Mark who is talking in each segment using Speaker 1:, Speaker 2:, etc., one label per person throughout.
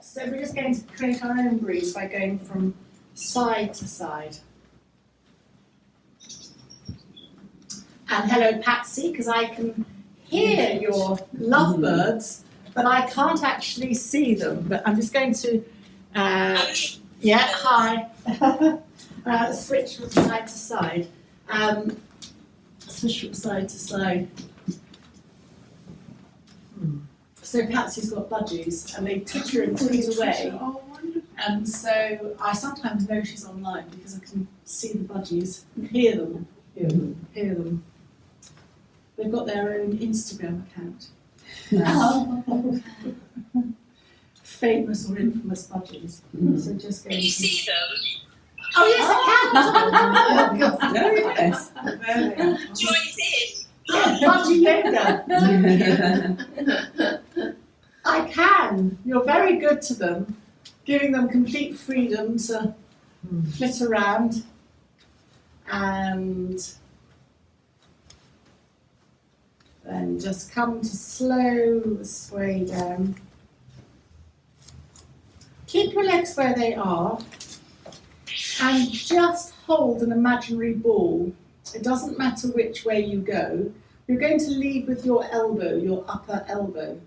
Speaker 1: So we're just going to create our own breeze by going from side to side. And hello, Patsy, because I can hear your lovebirds, but I can't actually see them. But I'm just going to, hi, switch from side to side. Switch from side to side. So Patsy's got budgies, and they twitter and tweet away.
Speaker 2: Oh, wonderful.
Speaker 1: And so I sometimes know she's online because I can see the budgies and hear them. Hear them. They've got their own Instagram account. Famous or infamous budgies. So just going
Speaker 3: Can you
Speaker 1: to...
Speaker 3: see them?
Speaker 1: Oh yes, I can.
Speaker 2: Very nice.
Speaker 1: There they are.
Speaker 3: Join in.
Speaker 1: Yeah, budgie yoga. I can. You're very good to them, giving them complete freedom to flit around and then just come to slow sway down. Keep your legs where they are and just hold an imaginary ball. It doesn't matter which way you go. You're going to lead with your elbow, your upper elbow.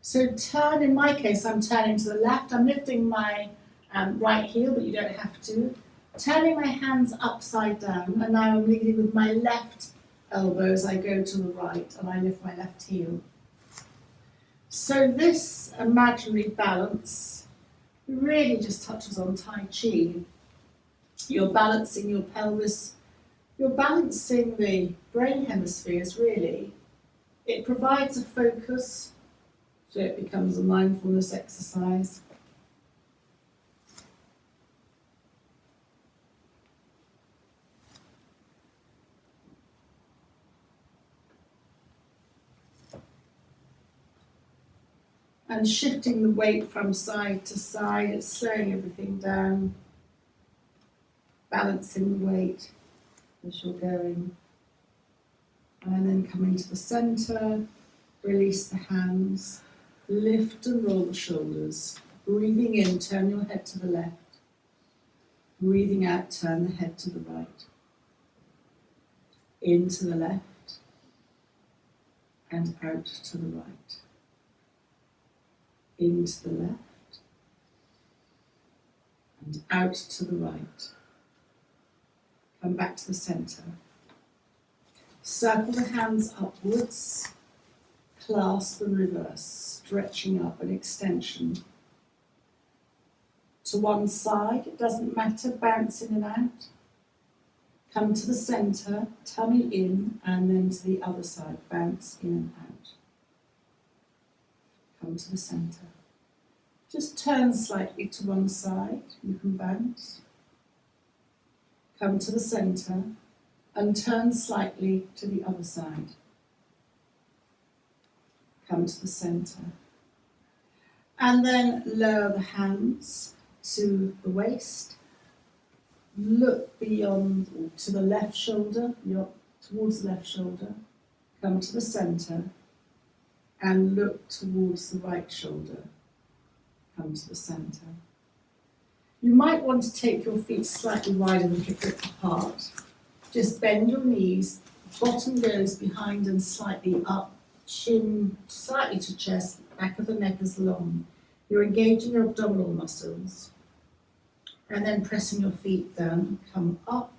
Speaker 1: So turn, in my case, I'm turning to the left. I'm lifting my right heel, but you don't have to. Turning my hands upside down, and now I'm leading with my left elbow as I go to the right, and I lift my left heel. So this imaginary balance really just touches on Tai Chi. You're balancing your pelvis, you're balancing the brain hemispheres, really. It provides a focus, so it becomes a mindfulness exercise. And shifting the weight from side to side, it's slowing everything down, balancing the weight as you're going. And then coming to the centre, release the hands, lift and roll the shoulders. Breathing in, turn your head to the left. Breathing out, turn the head to the right. Into the left and out to the right. Into the left and out to the right. Come back to the centre. Circle the hands upwards, clasp and reverse, stretching up an extension. To one side, it doesn't matter, bounce in and out. Come to the centre, tummy in, and then to the other side, bounce in and out. Come to the centre. Just turn slightly to one side, you can bounce. Come to the centre and turn slightly to the other side. Come to the centre. And then lower the hands to the waist. Look beyond, or to the left shoulder, towards the left shoulder. Come to the centre and look towards the right shoulder. Come to the centre. You might want to take your feet slightly wider than hip width apart. Just bend your knees, bottom goes behind and slightly up, chin slightly to chest, back of the neck is long. You're engaging your abdominal muscles. And then pressing your feet down, come up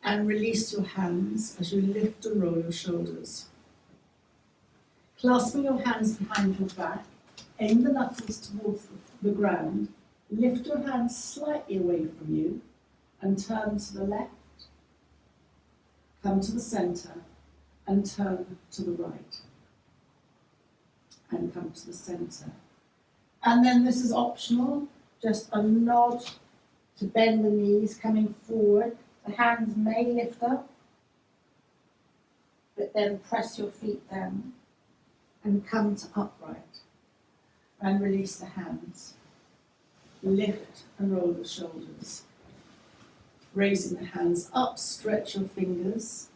Speaker 1: and release your hands as you lift and roll your shoulders. Clasping your hands behind your back, aim the knuckles towards the ground, lift your hands slightly away from you and turn to the left, come to the centre and turn to the right and come to the centre. And then this is optional, just a nod to bend the knees coming forward. The hands may lift up, but then press your feet down and come to upright and release the hands. Lift and roll the shoulders. Raising the hands up, stretch your fingers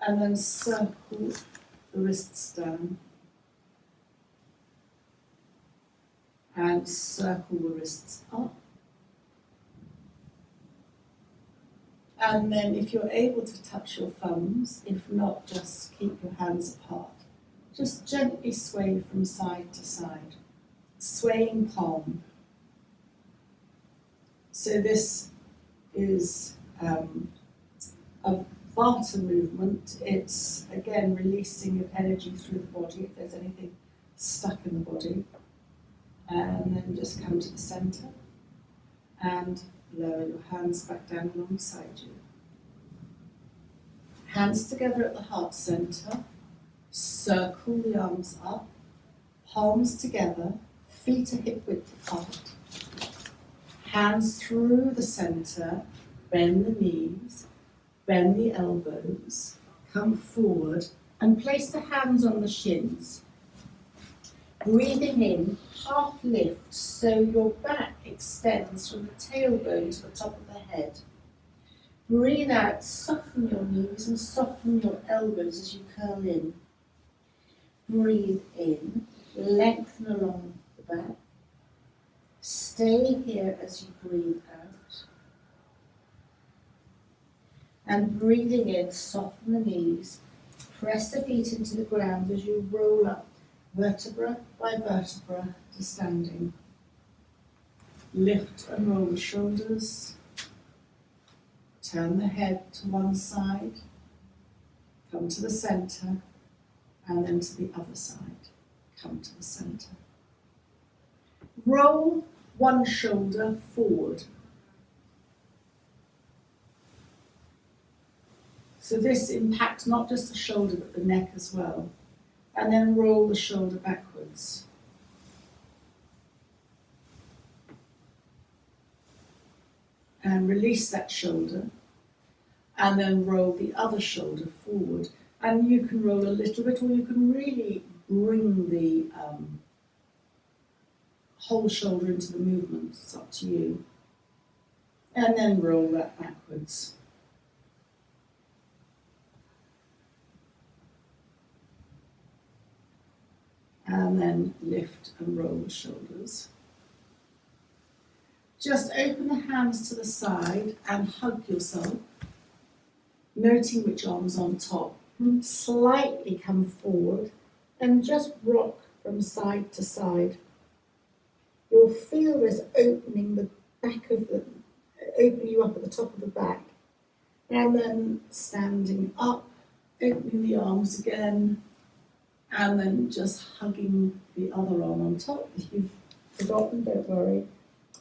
Speaker 1: and then circle the wrists down and circle the wrists up. And then if you're able to touch your thumbs, if not, just keep your hands apart. Just gently sway from side to side, swaying palm. So this is a Vata movement. It's, again, releasing of energy through the body if there's anything stuck in the body. And then just come to the centre and lower your hands back down alongside you. Hands together at the heart centre. Circle the arms up. Palms together. Feet are hip width apart. Hands through the centre. Bend the knees. Bend the elbows. Come forward and place the hands on the shins. Breathing in, half lift, so your back extends from the tailbone to the top of the head. Breathe out, soften your knees and soften your elbows as you curl in. Breathe in, lengthen along the back. Stay here as you breathe out. And breathing in, soften the knees. Press the feet into the ground as you roll up vertebra by vertebra to standing. Lift and roll the shoulders. Turn the head to one side. Come to the centre and then to the other side. Come to the centre. Roll one shoulder forward. So this impacts not just the shoulder but the neck as well. And then roll the shoulder backwards. And release that shoulder. And then roll the other shoulder forward. And you can roll a little bit, or you can really bring the whole shoulder into the movement. It's up to you. And then roll that backwards. And then lift and roll the shoulders. Just open the hands to the side and hug yourself, noting which arm's on top. Slightly come forward and just rock from side to side. You'll feel this opening the back of the, opening you up at the top of the back. And then standing up, opening the arms again, and then just hugging the other arm on top. If you've forgotten, don't worry.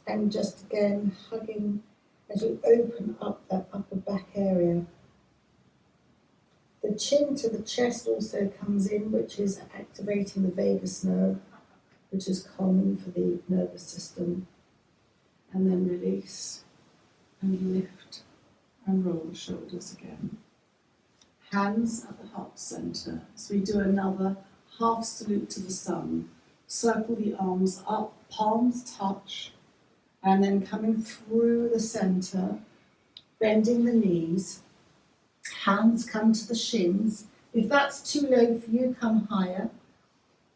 Speaker 1: And just again hugging as you open up that upper back area. The chin to the chest also comes in, which is activating the vagus nerve, which is common for the nervous system. And then release and lift and roll the shoulders again. Hands at the heart centre. So we do another half salute to the sun. Circle the arms up, palms touch, and then coming through the centre, bending the knees. Hands come to the shins. If that's too low for you, come higher.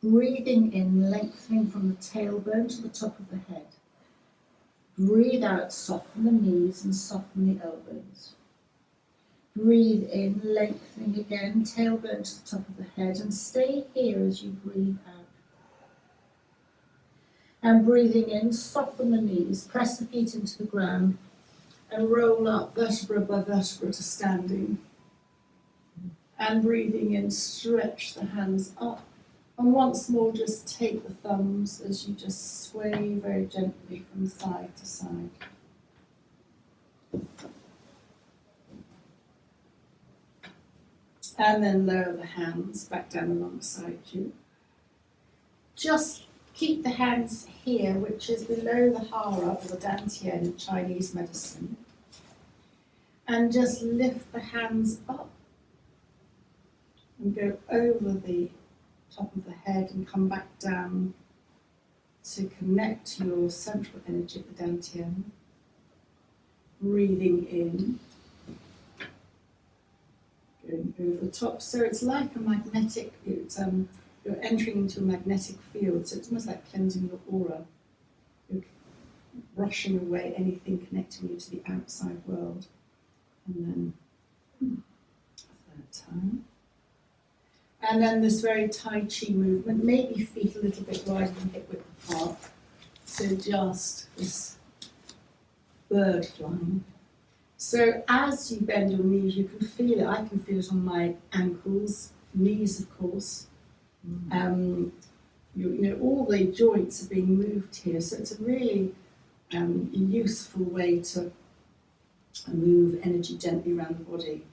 Speaker 1: Breathing in, lengthening from the tailbone to the top of the head. Breathe out, soften the knees and soften the elbows. Breathe in, lengthening again, tailbone to the top of the head, and stay here as you breathe out. And breathing in, soften the knees, press the feet into the ground, and roll up vertebra by vertebra to standing. And breathing in, stretch the hands up. And once more, just take the thumbs as you just sway very gently from side to side. And then lower the hands back down alongside you. Just keep the hands here, which is below the hara or the dantian in Chinese medicine. And just lift the hands up and go over the top of the head and come back down to connect to your central energy at the dantian. Breathing in. Going over the top, so it's like a magnetic, you're entering into a magnetic field, so it's almost like cleansing your aura. You're brushing away anything connecting you to the outside world. And then third time. And then this very Tai Chi movement, maybe feet a little bit wider than hip width apart. So just this bird flying. So as you bend your knees, you can feel it. I can feel it on my ankles, knees, of course. All the joints are being moved here. So it's a really useful way to move energy gently around the body.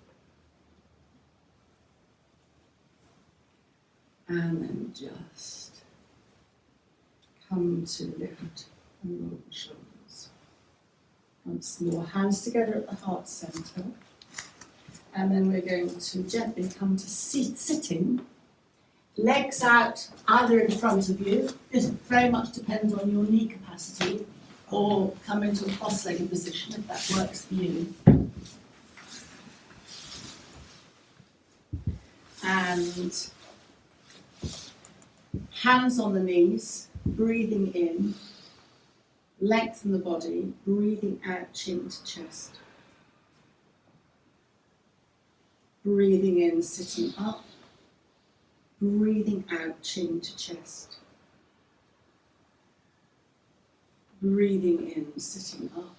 Speaker 1: And then just come to lift and roll the shoulders. Once more, hands together at the heart center. And then we're going to gently come to sitting. Legs out either in front of you. This very much depends on your knee capacity. Or come into a cross-legged position if that works for you. And hands on the knees, breathing in, lengthen the body, breathing out, chin to chest. Breathing in, sitting up, breathing out, chin to chest. Breathing in, sitting up,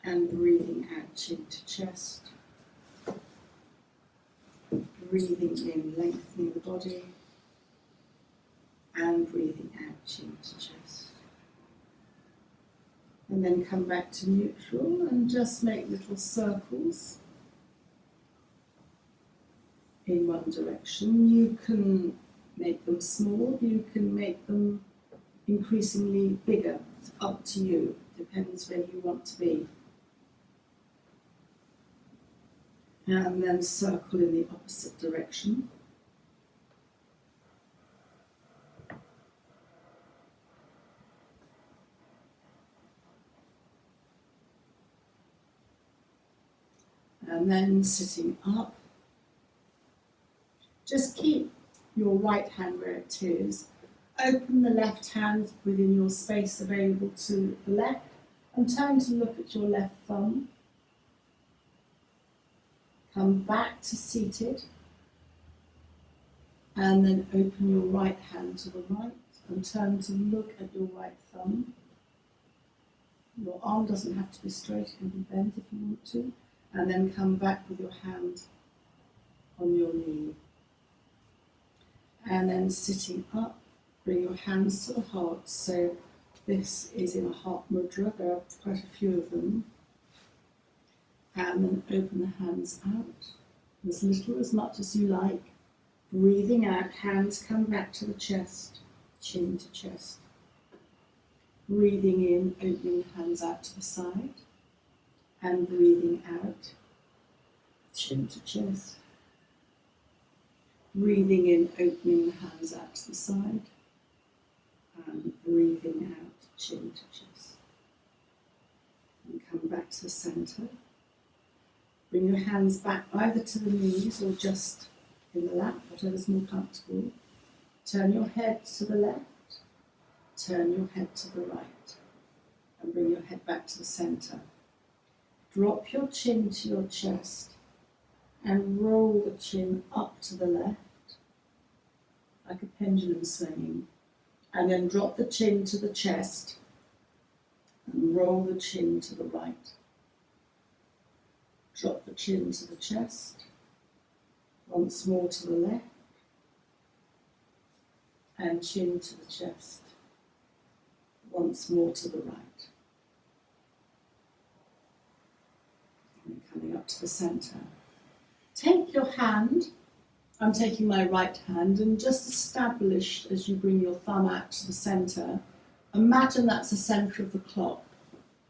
Speaker 1: and breathing out, chin to chest. Breathing in, lengthening the body, and breathing out, chin to chest. And then come back to neutral and just make little circles in one direction. You can make them small, you can make them increasingly bigger. It's up to you, depends where you want to be. And then circle in the opposite direction. And then sitting up. Just keep your right hand where it is. Open the left hand within your space available to the left and turn to look at your left thumb. Come back to seated and then open your right hand to the right and turn to look at your right thumb. Your arm doesn't have to be straight, it can be bent if you want to. And then come back with your hand on your knee. And then sitting up, bring your hands to the heart. So this is in a heart mudra, there are quite a few of them. And then open the hands out, as little, as much as you like. Breathing out, hands come back to the chest, chin to chest. Breathing in, opening the hands out to the side. And breathing out, chin to chest. Breathing in, opening the hands out to the side. And breathing out, chin to chest. And come back to the centre. Bring your hands back either to the knees or just in the lap, whatever's more comfortable. Turn your head to the left, turn your head to the right, and bring your head back to the centre. Drop your chin to your chest and roll the chin up to the left, like a pendulum swinging. And then drop the chin to the chest and roll the chin to the right. Drop the chin to the chest, once more to the left, and chin to the chest, once more to the right. And coming up to the centre. Take your hand, I'm taking my right hand, and just establish as you bring your thumb out to the centre, imagine that's the centre of the clock.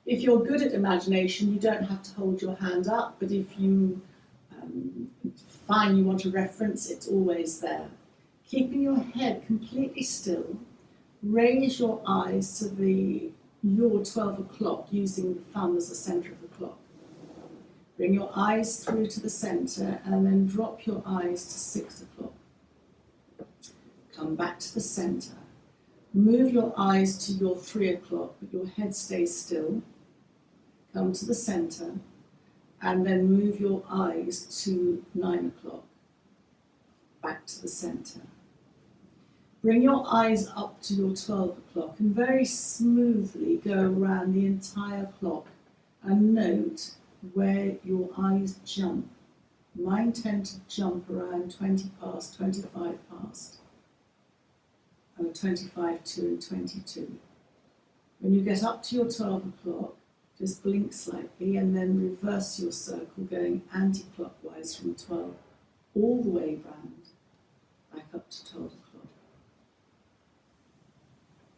Speaker 1: If you're good at imagination, you don't have to hold your hand up, but if you find you want a reference, it's always there. Keeping your head completely still, raise your eyes to your 12 o'clock, using the thumb as the centre of the clock. Bring your eyes through to the centre and then drop your eyes to 6 o'clock. Come back to the centre. Move your eyes to your 3 o'clock, but your head stays still. Come to the centre, and then move your eyes to 9 o'clock. Back to the centre. Bring your eyes up to your 12 o'clock and very smoothly go around the entire clock and note where your eyes jump. Mine tend to jump around 20 past, 25 past, and 25 to and 22. When you get up to your 12 o'clock, just blink slightly and then reverse your circle going anti-clockwise from 12 all the way round, back up to 12 o'clock.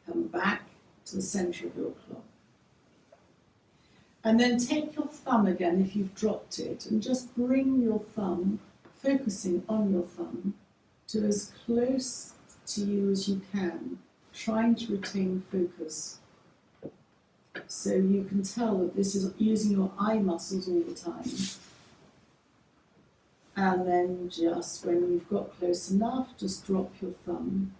Speaker 1: Come back to the centre of your clock. And then take your thumb again if you've dropped it and just bring your thumb, focusing on your thumb, to as close to you as you can, trying to retain focus. So you can tell that this is using your eye muscles all the time. And then just when you've got close enough, just drop your thumb.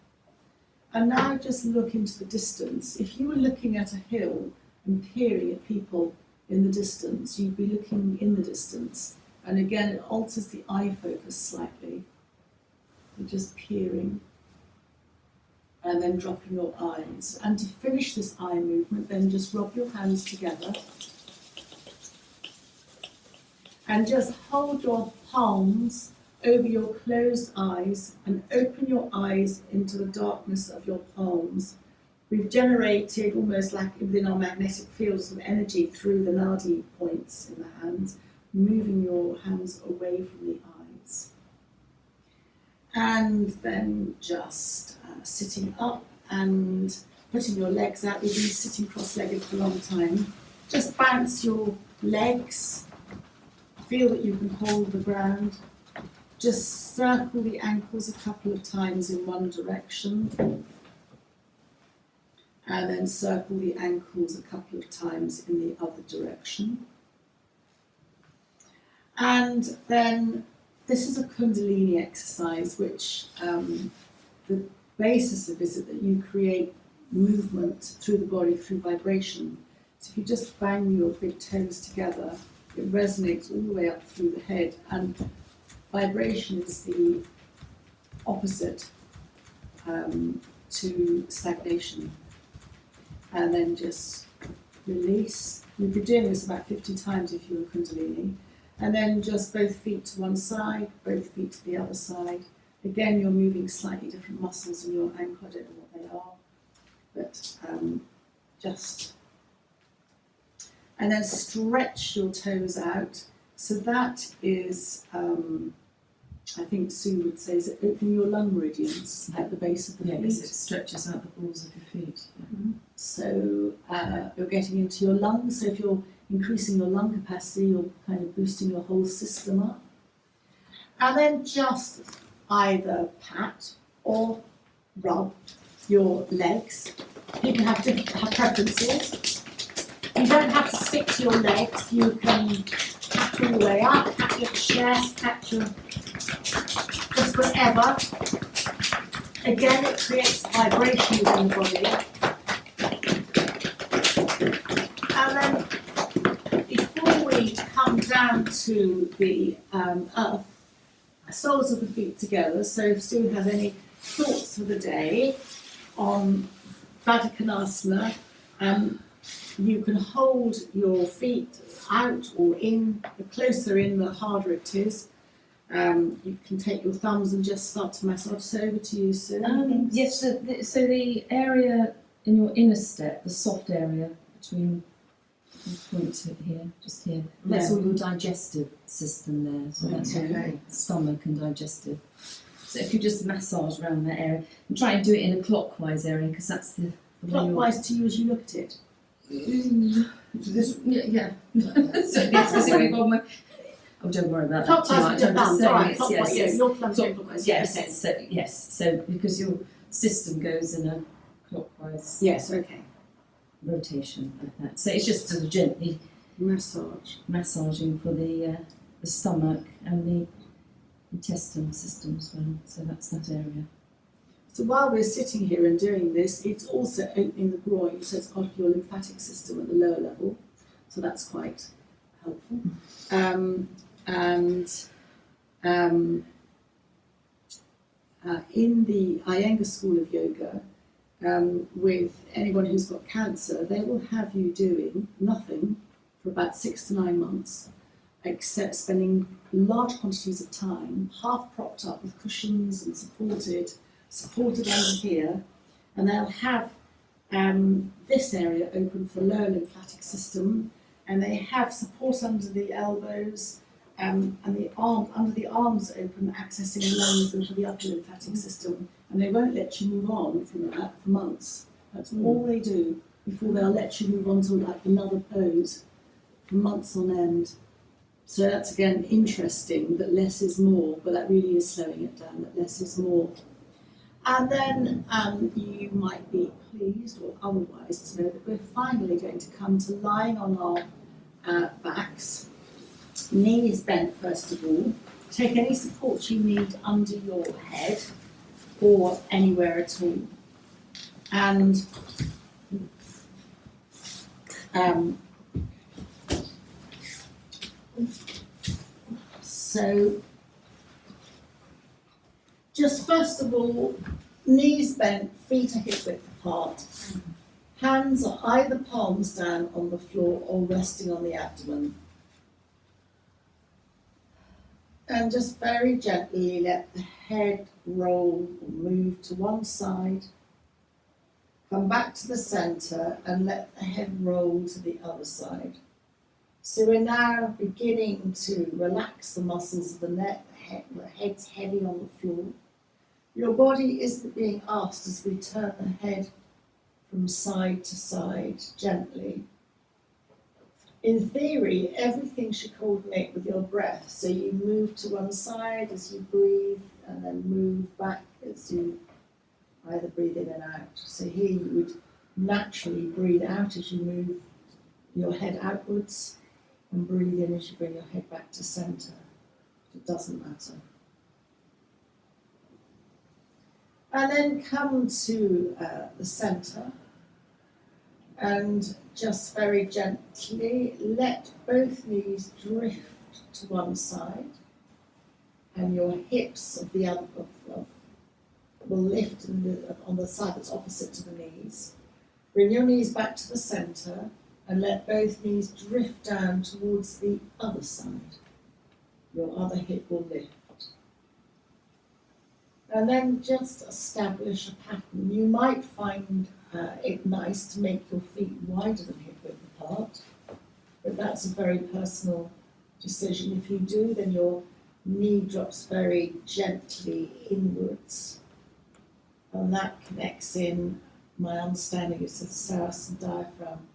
Speaker 1: And now just look into the distance. If you were looking at a hill and peering at people in the distance, you'd be looking in the distance. And again, it alters the eye focus slightly. You're just peering and then dropping your eyes. And to finish this eye movement, then just rub your hands together and just hold your palms over your closed eyes and open your eyes into the darkness of your palms. We've generated almost like within our magnetic fields of energy through the nadi points in the hands, moving your hands away from the eyes. And then just sitting up and putting your legs out. We've been sitting cross-legged for a long time. Just bounce your legs. Feel that you can hold the ground. Just circle the ankles a couple of times in one direction. And then circle the ankles a couple of times in the other direction. And then this is a Kundalini exercise, which the basis of it is that you create movement through the body through vibration. So if you just bang your big toes together, it resonates all the way up through the head. And vibration is the opposite to stagnation. And then just release. You'd be doing this about 50 times if you were Kundalini. And then just both feet to one side, both feet to the other side. Again, you're moving slightly different muscles in your ankle. I don't know what they are, but just. And then stretch your toes out. So that is, I think Sue would say, is it opening your lung meridians at the base of the feet?
Speaker 2: Yes, it stretches out the balls of your feet.
Speaker 1: Mm-hmm. So you're getting into your lungs. So if you're increasing your lung capacity, you're kind of boosting your whole system up. And then just either pat or rub your legs. People have preferences. You don't have to stick to your legs. You can pat all the way up, pat your chest, pat your just whatever. Again, it creates vibration within the body. And then before we come down to the earth, soles of the feet together. So if Sue has any thoughts for the day on Baddha you can hold your feet out or in. The closer in, the harder it is. You can take your thumbs and just start to massage. So over to you, Sue.
Speaker 2: Yes, so the area in your inner step, the soft area between the point here, just here, that's all your digestive system there. So that's your stomach and digestive. So if you just massage around that area, and try and do it in a clockwise area, because that's the
Speaker 1: clockwise to you as you look at it.
Speaker 2: This, yeah. So that's my. Oh, don't worry about that too much. I'm just saying,
Speaker 1: your thumb's clockwise.
Speaker 2: Yes. So because your system goes in a clockwise.
Speaker 1: Yes. Okay.
Speaker 2: Rotation like that. So it's just sort of gently massaging for the stomach and the intestine system as well. So that's that area.
Speaker 1: So while we're sitting here and doing this, it's also opening the groin, so it's part of your lymphatic system at the lower level. So that's quite helpful. In the Iyengar school of yoga, with anyone who's got cancer, they will have you doing nothing for about 6 to 9 months, except spending large quantities of time half propped up with cushions and supported under here, and they'll have this area open for lower lymphatic system, and they have support under the elbows and the arm under the arms open, accessing the lungs and for the upper lymphatic system, and they won't let you move on from that for months. That's all they do before they'll let you move on to like another pose for months on end. So that's again interesting that less is more, but that really is slowing it down, that less is more. And then you might be pleased or otherwise to know that we're finally going to come to lying on our backs, knees bent first of all. Take any support you need under your head or anywhere at all. And so just first of all, knees bent, feet are hip width apart. Hands are either palms down on the floor or resting on the abdomen. And just very gently let the head roll or move to one side. Come back to the centre and let the head roll to the other side. So we're now beginning to relax the muscles of the neck, the head's heavy on the floor. Your body isn't being asked as we turn the head from side to side gently. In theory, everything should coordinate with your breath. So you move to one side as you breathe and then move back as you either breathe in and out. So here you would naturally breathe out as you move your head outwards and breathe in as you bring your head back to centre. It doesn't matter. And then come to the centre and just very gently let both knees drift to one side and your hips of the other will lift on the side that's opposite to the knees. Bring your knees back to the centre and let both knees drift down towards the other side. Your other hip will lift. And then just establish a pattern. You might find it nice to make your feet wider than hip width apart, but that's a very personal decision. If you do, then your knee drops very gently inwards, and that connects in, my understanding is the Saracen diaphragm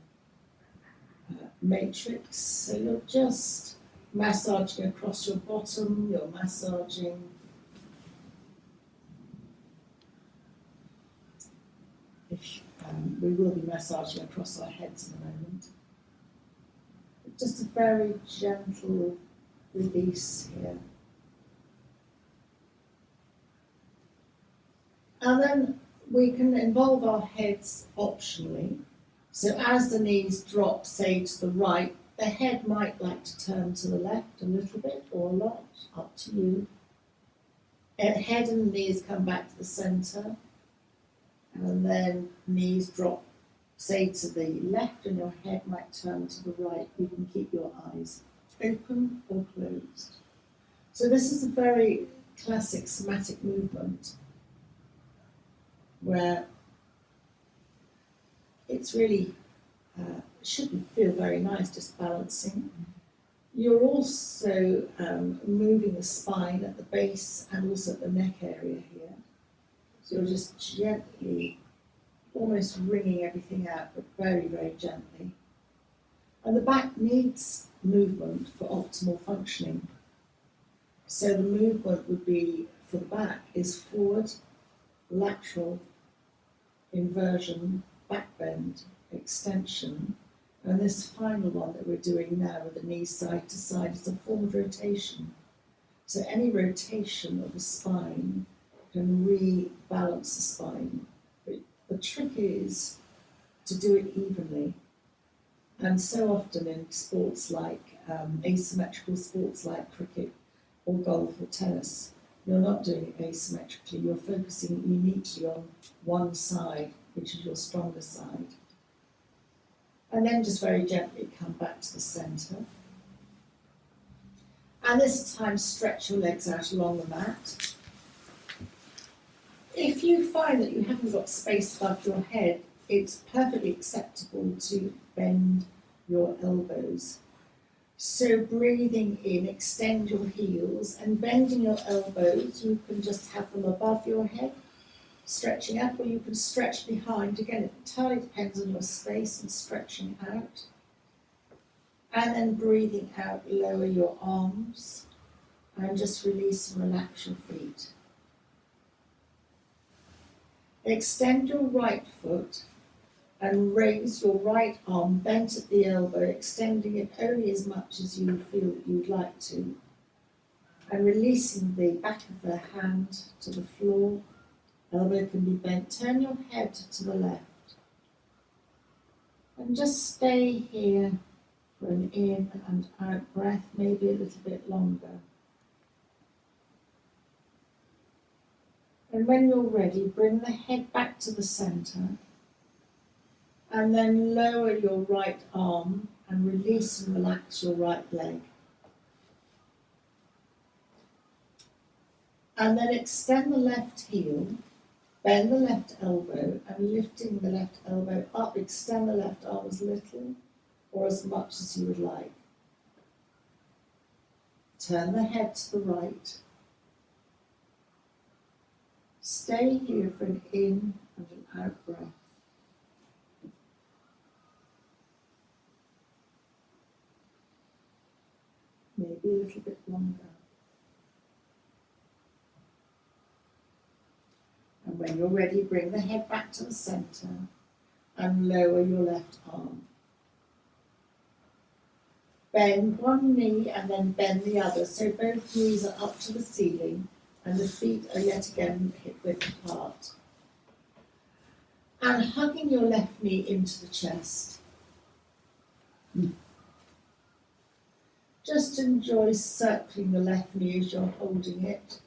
Speaker 1: matrix. So you're just massaging across your bottom, you're massaging we will be massaging across our heads in a moment. Just a very gentle release here. And then we can involve our heads optionally. So as the knees drop, say to the right, the head might like to turn to the left a little bit or a lot, up to you. Head and knees come back to the centre. And then knees drop, say to the left, and your head might turn to the right. You can keep your eyes open or closed. So this is a very classic somatic movement where it's really, shouldn't feel very nice, just balancing. You're also moving the spine at the base and also at the neck area here. So you're just gently, almost wringing everything out, but very, very gently. And the back needs movement for optimal functioning. So the movement would be, for the back, is forward, lateral, inversion, back bend, extension. And this final one that we're doing now with the knees side to side is a forward rotation. So any rotation of the spine can rebalance the spine. But the trick is to do it evenly. And so often in sports like asymmetrical sports like cricket or golf or tennis, you're not doing it asymmetrically, you're focusing uniquely on one side, which is your stronger side. And then just very gently come back to the centre. And this time stretch your legs out along the mat. If you find that you haven't got space above your head, it's perfectly acceptable to bend your elbows. So breathing in, extend your heels, and bending your elbows, you can just have them above your head, stretching up, or you can stretch behind. Again, it entirely depends on your space and stretching out. And then breathing out, lower your arms, and just release and relax your feet. Extend your right foot and raise your right arm bent at the elbow, extending it only as much as you feel that you'd like to, and releasing the back of the hand to the floor. Elbow can be bent. Turn your head to the left and just stay here for an in and out breath, maybe a little bit longer. And when you're ready, bring the head back to the centre and then lower your right arm and release and relax your right leg. And then extend the left heel, bend the left elbow, and lifting the left elbow up, extend the left arm as little or as much as you would like. Turn the head to the right. Stay here for an in and an out breath. Maybe a little bit longer. And when you're ready, bring the head back to the centre and lower your left arm. Bend one knee and then bend the other, so both knees are up to the ceiling and the feet are yet again hip width apart. And hugging your left knee into the chest. Just enjoy circling the left knee as you're holding it,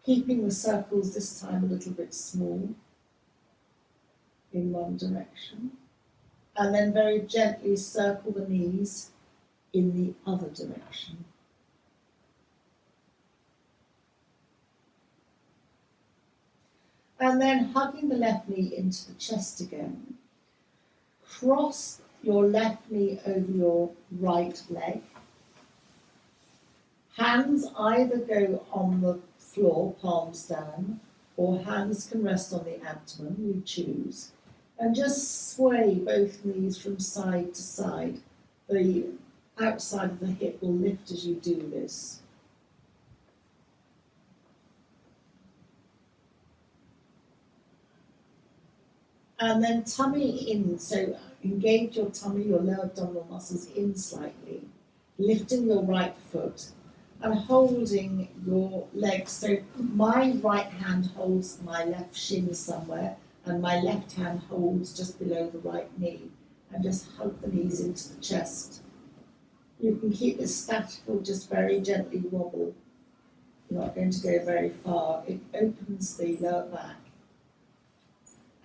Speaker 1: keeping the circles this time a little bit small in one direction, and then very gently circle the knees in the other direction. And then hugging the left knee into the chest again, cross your left knee over your right leg. Hands either go on the floor, palms down, or hands can rest on the abdomen, you choose. And just sway both knees from side to side. The outside of the hip will lift as you do this. And then tummy in, so engage your tummy, your lower abdominal muscles in slightly, lifting your right foot and holding your legs. So my right hand holds my left shin somewhere and my left hand holds just below the right knee, and just hug the knees into the chest. You can keep this static or just very gently wobble. You're not going to go very far. It opens the lower back.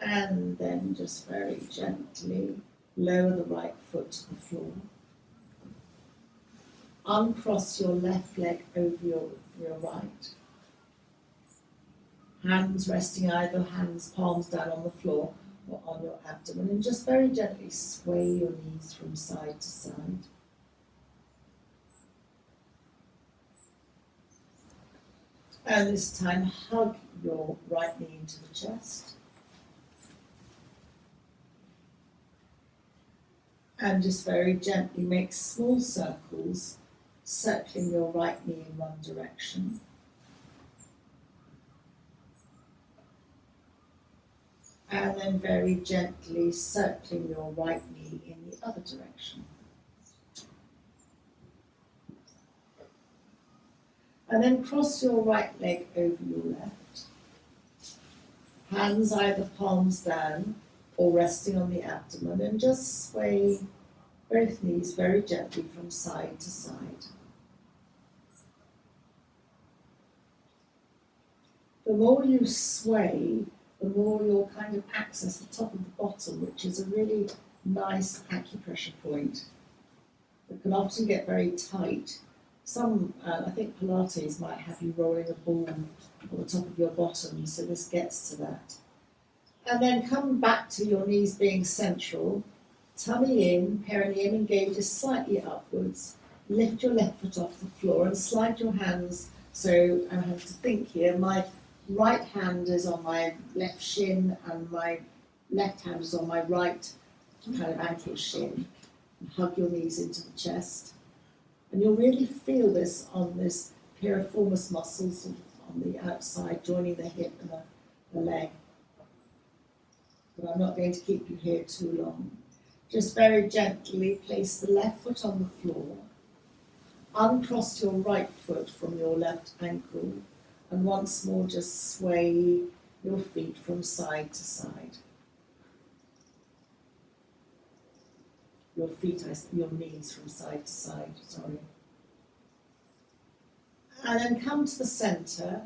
Speaker 1: And then just very gently lower the right foot to the floor. Uncross your left leg over your right. Hands resting either hands, palms down on the floor or on your abdomen, and just very gently sway your knees from side to side. And this time hug your right knee into the chest. And just very gently make small circles, circling your right knee in one direction. And then very gently circling your right knee in the other direction. And then cross your right leg over your left. Hands either palms down or resting on the abdomen, and just sway both knees very gently from side to side. The more you sway, the more you'll kind of access the top of the bottom, which is a really nice acupressure point that can often get very tight. I think Pilates might have you rolling a ball on the top of your bottom, so this gets to that. And then come back to your knees being central, tummy in, perineum engages slightly upwards, lift your left foot off the floor and slide your hands. So I have to think here, my right hand is on my left shin and my left hand is on my right kind of ankle shin. And hug your knees into the chest. And you'll really feel this on this piriformis muscles on the outside, joining the hip and the leg. But I'm not going to keep you here too long. Just very gently place the left foot on the floor, uncross your right foot from your left ankle, and once more just sway your feet from side to side. Your knees from side to side, sorry. And then come to the centre,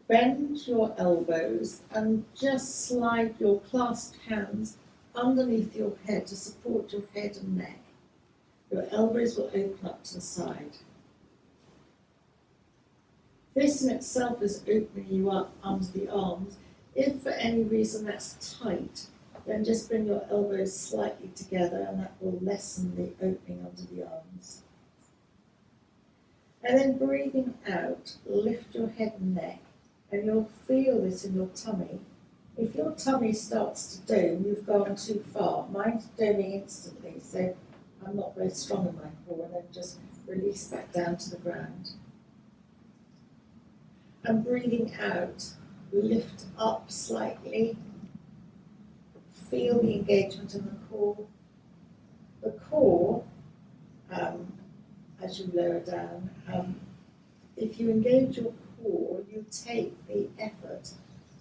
Speaker 1: bend your elbows and just slide your clasped hands underneath your head to support your head and neck. Your elbows will open up to the side. This in itself is opening you up under the arms. If for any reason that's tight, then just bring your elbows slightly together and that will lessen the opening under the arms. And then breathing out, lift your head and neck, and you'll feel this in your tummy. If your tummy starts to dome, you've gone too far. Mine's doming instantly, so I'm not very strong in my core, and then just release back down to the ground. And breathing out, lift up slightly. Feel the engagement in the core. The core, as you lower down, if you engage your core, you take the effort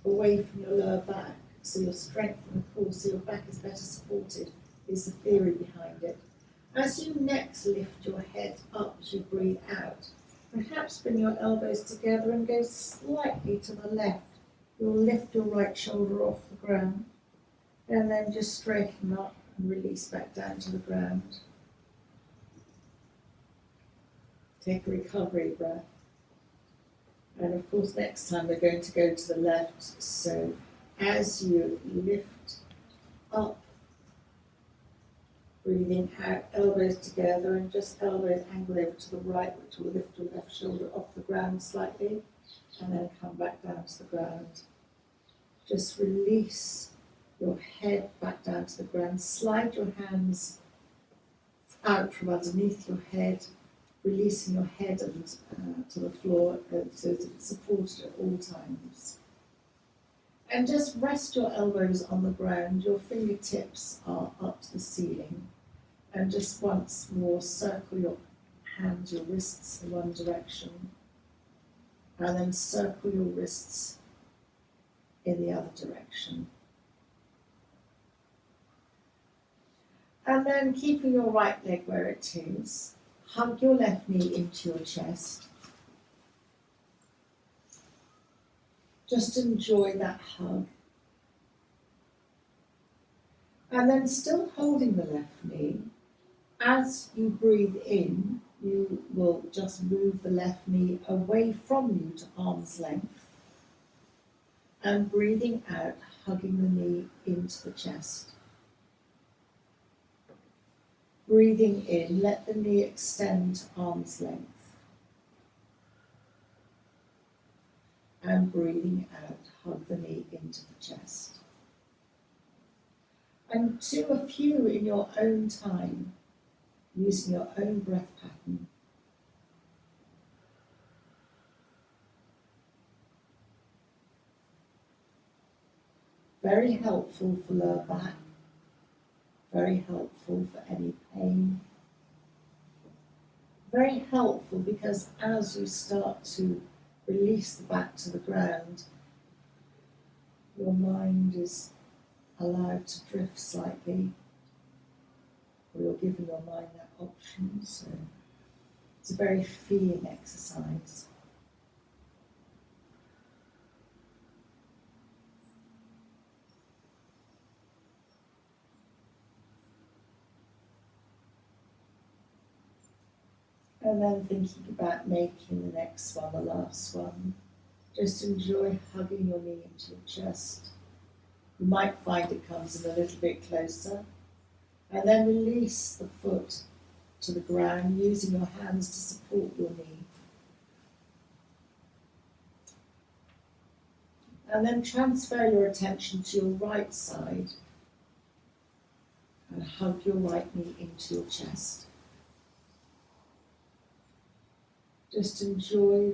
Speaker 1: away from your lower back, so you'll strengthen the core, so your back is better supported, is the theory behind it. As you next lift your head up as you breathe out, perhaps bring your elbows together and go slightly to the left. You'll lift your right shoulder off the ground, and then just straighten up and release back down to the ground. Take a recovery breath. And of course, next time we're going to go to the left. So as you lift up, breathing out, elbows together, and just elbows angle over to the right, which will lift your left shoulder off the ground slightly, and then come back down to the ground. Just release your head back down to the ground. Slide your hands out from underneath your head, releasing your head to the floor so that it's supported at all times. And just rest your elbows on the ground. Your fingertips are up to the ceiling. And just once more circle your hands, your wrists in one direction. And then circle your wrists in the other direction. And then keeping your right leg where it is, hug your left knee into your chest. Just enjoy that hug. And then still holding the left knee, as you breathe in, you will just move the left knee away from you to arm's length. And breathing out, hugging the knee into the chest. Breathing in, let the knee extend to arm's length. And breathing out, hug the knee into the chest. And do a few in your own time, using your own breath pattern. Very helpful for lower back. Very helpful for any pain. Very helpful because as you start to release the back to the ground, your mind is allowed to drift slightly, or you're giving your mind that option. So it's a very freeing exercise. And then thinking about making the next one, the last one, just enjoy hugging your knee into your chest. You might find it comes in a little bit closer. And then release the foot to the ground using your hands to support your knee. And then transfer your attention to your right side and hug your right knee into your chest. Just enjoy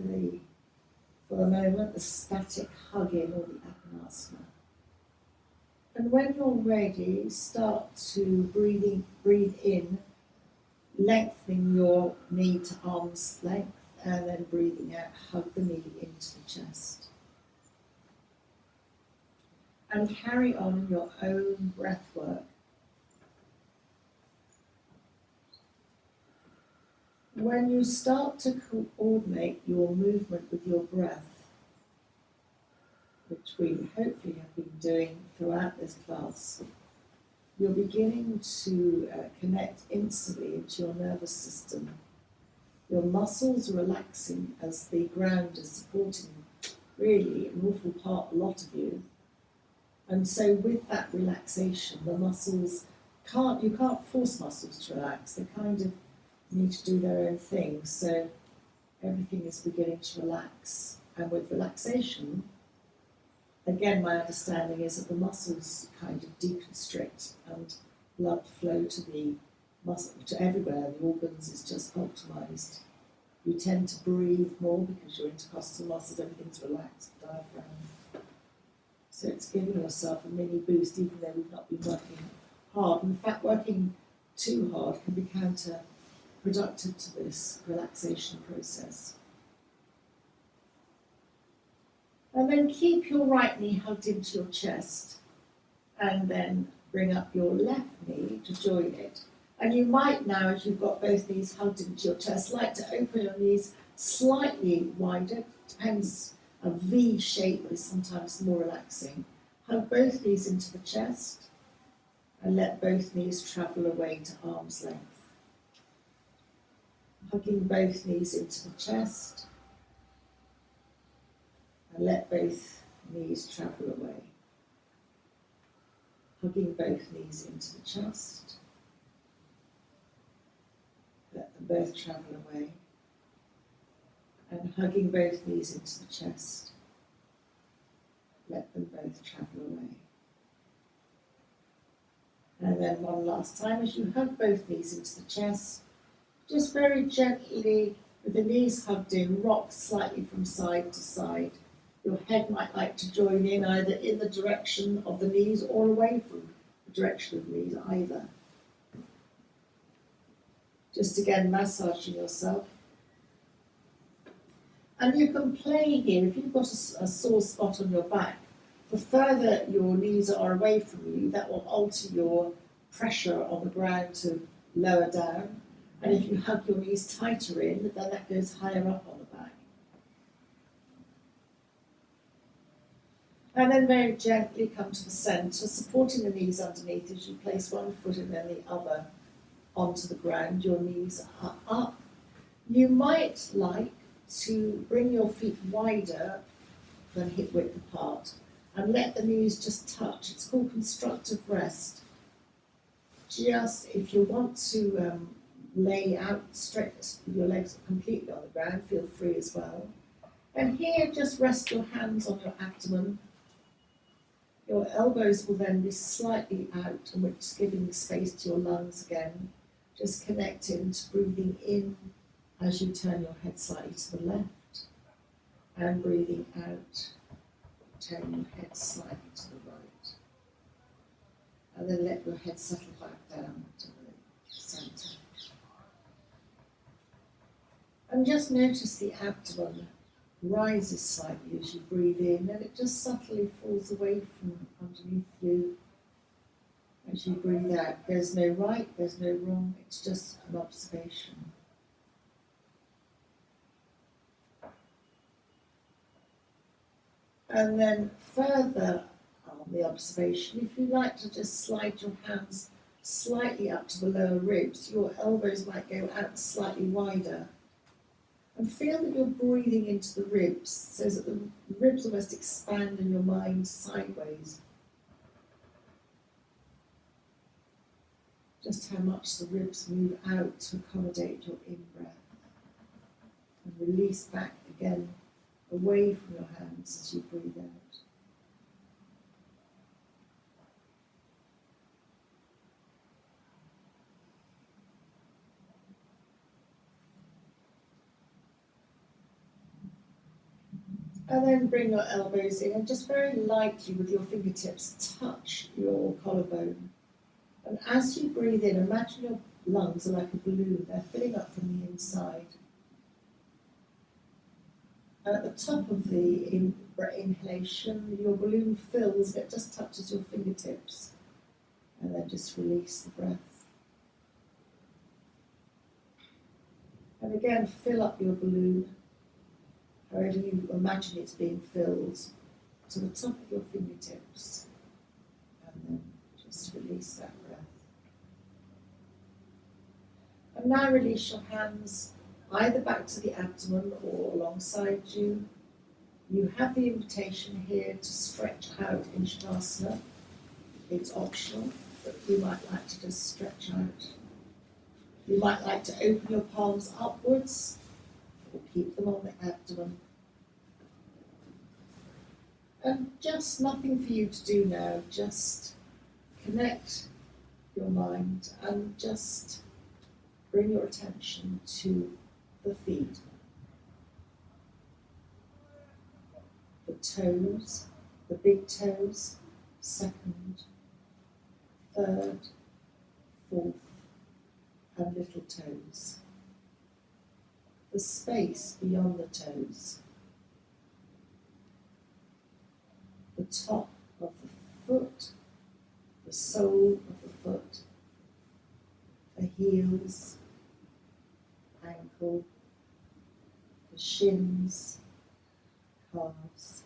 Speaker 1: for the moment, the static hugging or the apanasana. And when you're ready, start to breathe in, lengthening your knee to arm's length, and then breathing out, hug the knee into the chest. And carry on your own breath work. When you start to coordinate your movement with your breath, which we hopefully have been doing throughout this class, you're beginning to connect instantly into your nervous system. Your muscles are relaxing as the ground is supporting really an awful lot of you. And so with that relaxation, the muscles you can't force muscles to relax. They kind of need to do their own thing. So everything is beginning to relax. And with relaxation, again, my understanding is that the muscles kind of deconstrict and blood flow to the muscle, to everywhere. The organs is just optimized. You tend to breathe more because your intercostal muscles, everything's relaxed, diaphragm. So it's giving yourself a mini boost, even though we've not been working hard. In fact, working too hard can be counterproductive to this relaxation process. And then keep your right knee hugged into your chest, and then bring up your left knee to join it. And you might now, as you've got both knees hugged into your chest, like to open your knees slightly wider. Depends. A V shape is sometimes more relaxing. Hug both knees into the chest and let both knees travel away to arm's length. Hugging both knees into the chest and let both knees travel away. Hugging both knees into the chest. Let them both travel away. And hugging both knees into the chest. Let them both travel away. And then one last time, as you hug both knees into the chest, just very gently, with the knees hugged in, rock slightly from side to side. Your head might like to join in either in the direction of the knees or away from the direction of the knees, either. Just again, massaging yourself. And you can play here, if you've got a sore spot on your back, the further your knees are away from you, that will alter your pressure on the ground to lower down. And if you hug your knees tighter in, then that goes higher up on the back. And then very gently come to the centre, supporting the knees underneath as you place one foot and then the other onto the ground. Your knees are up. You might like to bring your feet wider than hip width apart and let the knees just touch. It's called constructive rest. Just if you want to lay out straight with your legs completely on the ground, feel free as well. And here, just rest your hands on your abdomen. Your elbows will then be slightly out, and which is giving space to your lungs again. Just connecting to breathing in as you turn your head slightly to the left, and breathing out, turning your head slightly to the right. And then let your head settle back down to the centre. And just notice the abdomen rises slightly as you breathe in, and it just subtly falls away from underneath you as you breathe out. There's no right, there's no wrong, it's just an observation. And then further on the observation, if you like to just slide your hands slightly up to the lower ribs, your elbows might go out slightly wider. And feel that you're breathing into the ribs so that the ribs almost expand in your mind sideways. Just how much the ribs move out to accommodate your in-breath. And release back again, away from your hands as you breathe out. And then bring your elbows in and just very lightly with your fingertips touch your collarbone. And as you breathe in, imagine your lungs are like a balloon, they're filling up from the inside. And at the top of the inhalation, your balloon fills and it just touches your fingertips. And then just release the breath. And again, fill up your balloon, however you imagine it's being filled, to the top of your fingertips. And then just release that breath. And now release your hands either back to the abdomen or alongside you. You have the invitation here to stretch out in Shavasana. It's optional, but you might like to just stretch out. You might like to open your palms upwards or keep them on the abdomen. And just nothing for you to do now, just connect your mind and just bring your attention to the feet. The toes, the big toes, second, third, fourth, and little toes. The space beyond the toes. The top of the foot, the sole of the foot, the heels, ankle, the shins, calves,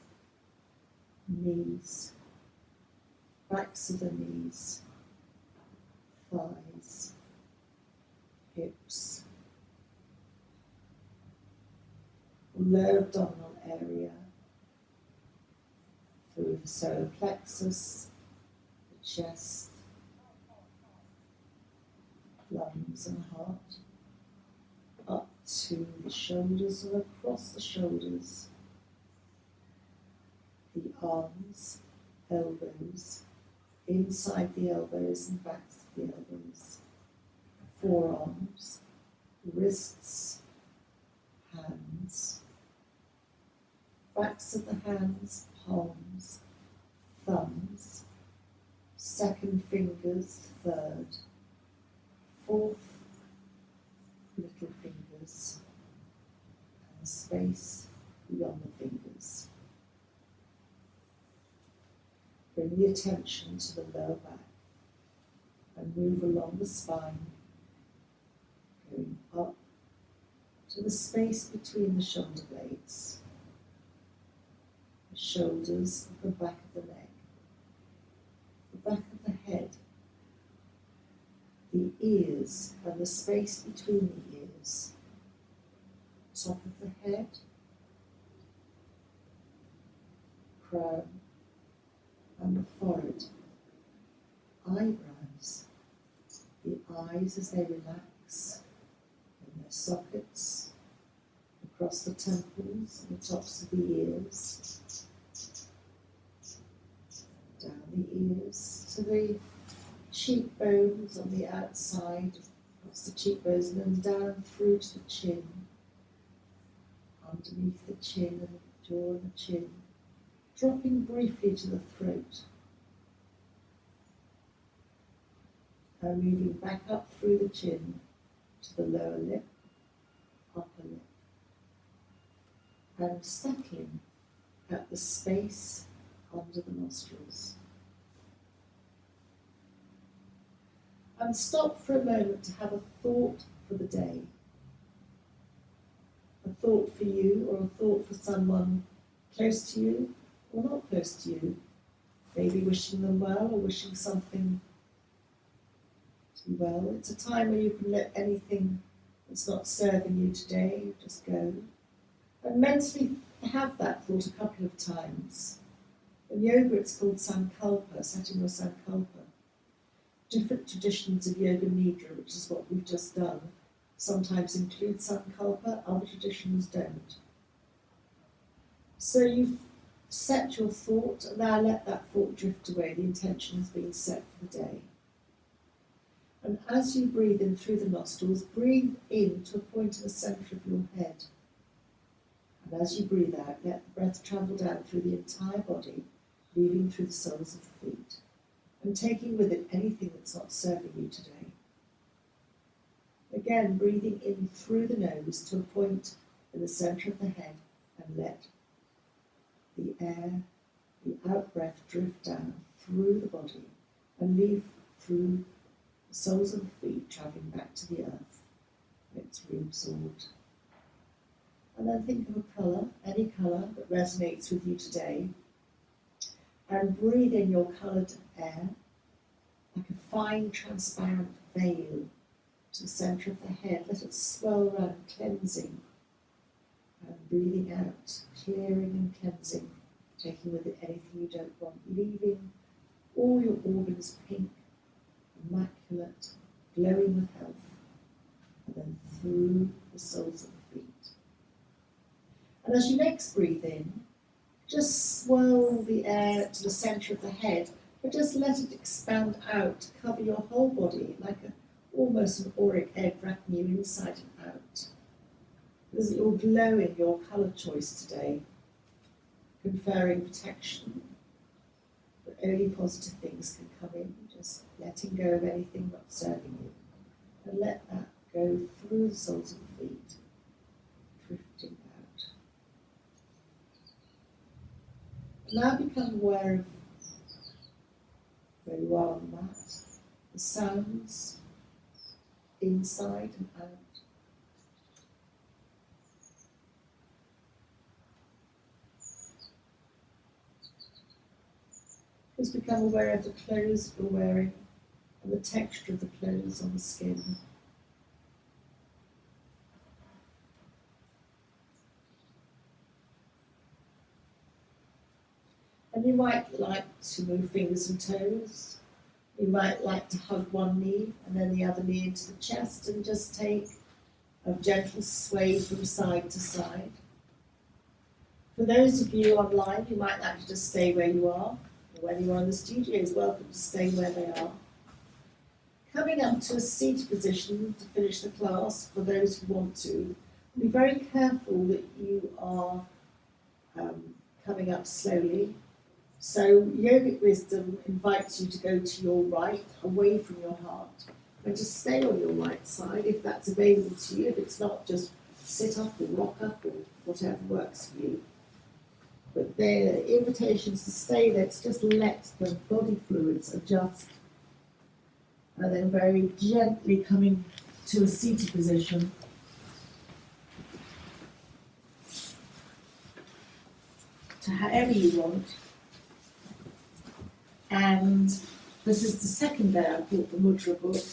Speaker 1: knees, backs of the knees, thighs, hips, lower abdominal area, through the solar plexus, the chest, lungs and heart, up to the shoulders and across the shoulders, the arms, elbows, inside the elbows and backs of the elbows, forearms, wrists, hands, backs of the hands, palms, thumbs, second fingers, third, fourth, little fingers, and space beyond the fingers. Bring the attention to the lower back and move along the spine, going up to the space between the shoulder blades, the shoulders, the back of the neck, the back of the head, the ears and the space between the ears, top of the head, crown, and the forehead, eyebrows, the eyes as they relax in their sockets, across the temples and the tops of the ears, down the ears to the cheekbones on the outside, across the cheekbones, and then down through to the chin, underneath the chin and the jaw and the chin, dropping briefly to the throat, and moving back up through the chin to the lower lip, upper lip, and settling at the space under the nostrils. And stop for a moment to have a thought for the day. A thought for you, or a thought for someone close to you or not close to you. Maybe wishing them well or wishing something to be well. It's a time where you can let anything that's not serving you today just go. And mentally have that thought a couple of times. In yoga it's called sankalpa, setting your sankalpa. Different traditions of yoga nidra, which is what we've just done, sometimes include sankalpa, other traditions don't. So you've set your thought, and now let that thought drift away. The intention has been set for the day. And as you breathe in through the nostrils, breathe in to a point in the centre of your head. And as you breathe out, let the breath travel down through the entire body, leaving through the soles of the feet, and taking with it anything that's not serving you today. Again, breathing in through the nose to a point in the centre of the head, and let the air, the out-breath drift down through the body and leave through the soles of the feet, travelling back to the earth. It's reabsorbed. And then think of a colour, any colour that resonates with you today, and breathe in your coloured air like a fine transparent veil to the centre of the head. Let it swell around, cleansing, and breathing out, clearing and cleansing, taking with it anything you don't want, leaving all your organs pink, immaculate, glowing with health, and then through the soles of the feet. And as you next breathe in, just swirl the air to the centre of the head, but just let it expand out to cover your whole body like almost an auric egg wrapping you inside and out. Because you're glowing your colour choice today, conferring protection, but only positive things can come in, just letting go of anything not serving you. And let that go through the soles of the feet, drifting out. And now become aware of where you are on the mat, the sounds inside and out. Just become aware of the clothes you're wearing and the texture of the clothes on the skin. And you might like to move fingers and toes. You might like to hug one knee and then the other knee into the chest and just take a gentle sway from side to side. For those of you online, you might like to just stay where you are. Or when you are in the studio, is welcome to stay where they are. Coming up to a seated position to finish the class, for those who want to, be very careful that you are coming up slowly. So Yogic Wisdom invites you to go to your right, away from your heart, and to stay on your right side if that's available to you. If it's not, just sit up or rock up or whatever works for you. But the invitation is to stay there, to just let the body fluids adjust, and then very gently coming to a seated position. To however you want. And this is the second day I bought the Mudra book.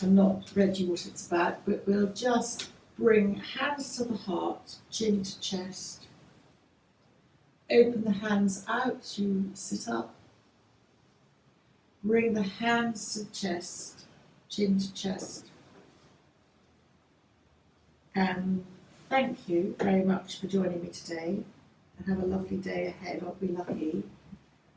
Speaker 1: I've not read you what it's about, but we'll just bring hands to the heart, chin to chest. Open the hands out, you sit up. Bring the hands to the chest, chin to chest. And thank you very much for joining me today. And have a lovely day ahead. I'll be lucky.